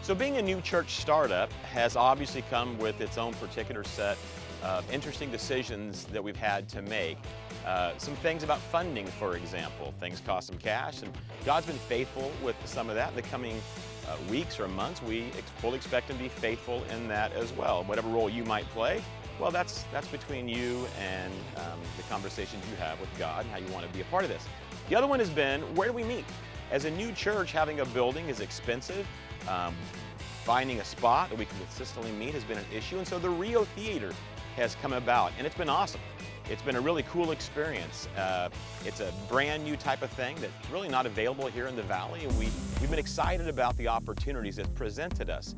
So being a new church startup has obviously come with its own particular set of interesting decisions that we've had to make. Some things about funding, for example. Things cost some cash, and God's been faithful with some of that. In the coming weeks or months, we fully expect Him to be faithful in that as well. Whatever role you might play, well, that's between you and the conversations you have with God and how you want to be a part of this. The other one has been, where do we meet? As a new church, having a building is expensive. Finding a spot that we can consistently meet has been an issue, and so the Rio Theater has come about, and it's been awesome. It's been a really cool experience. It's a brand new type of thing that's really not available here in the Valley, and we've been excited about the opportunities it's presented us.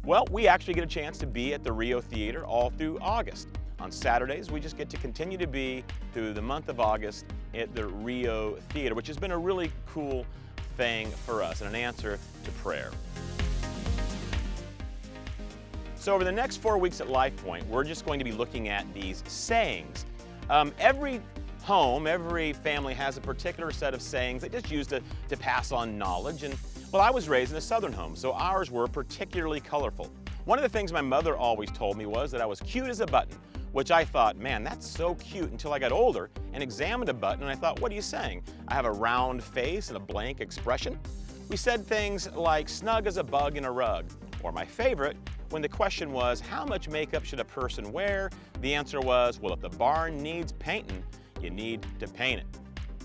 Well, we actually get a chance to be at the Rio Theater all through August. On Saturdays, we just get to continue to be through the month of August at the Rio Theater, which has been a really cool thing for us and an answer to prayer. So over the next 4 weeks at LifePoint, we're just going to be looking at these sayings. Every home, every family has a particular set of sayings they just use to pass on knowledge. And well, I was raised in a Southern home, so ours were particularly colorful. One of the things my mother always told me was that I was cute as a button, which I thought, man, that's so cute, until I got older and examined a button and I thought, what are you saying? I have a round face and a blank expression? We said things like snug as a bug in a rug, or my favorite, when the question was, how much makeup should a person wear? The answer was, well, if the barn needs painting, you need to paint it.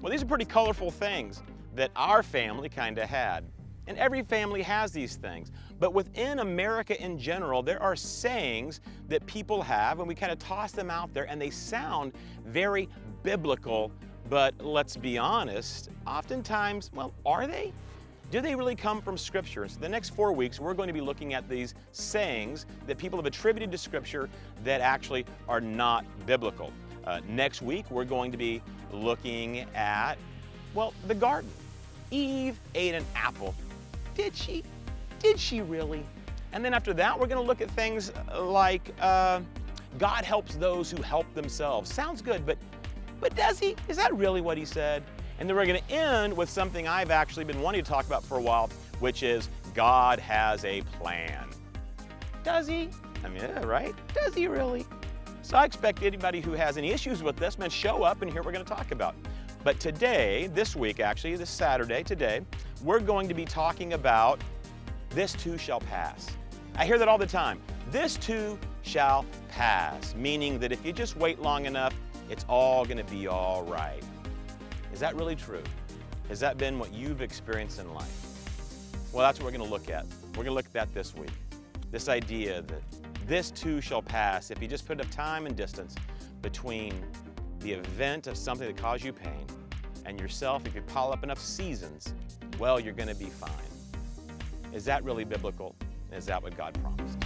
Well, these are pretty colorful things that our family kind of had. And every family has these things. But within America in general, there are sayings that people have, and we kind of toss them out there, and they sound very biblical. But let's be honest, oftentimes, well, are they? Do they really come from Scripture? And so the next 4 weeks, we're going to be looking at these sayings that people have attributed to Scripture that actually are not biblical. Next week, we're going to be looking at, well, the garden. Eve ate an apple. Did she? Did she really? And then after that, we're going to look at things like God helps those who help themselves. Sounds good, but does He? Is that really what He said? And then we're going to end with something I've actually been wanting to talk about for a while, which is God has a plan. Does He? I mean, yeah, right? Does He really? So I expect anybody who has any issues with this, man, show up and hear what we're going to talk about. But today, this week actually, this Saturday, today, we're going to be talking about this too shall pass. I hear that all the time. This too shall pass, meaning that if you just wait long enough, it's all going to be all right. Is that really true? Has that been what you've experienced in life? Well, that's what we're going to look at. We're going to look at that this week. This idea that this too shall pass if you just put enough time and distance between the event of something that caused you pain and yourself. If you pile up enough seasons, well, you're going to be fine. Is that really biblical? Is that what God promised?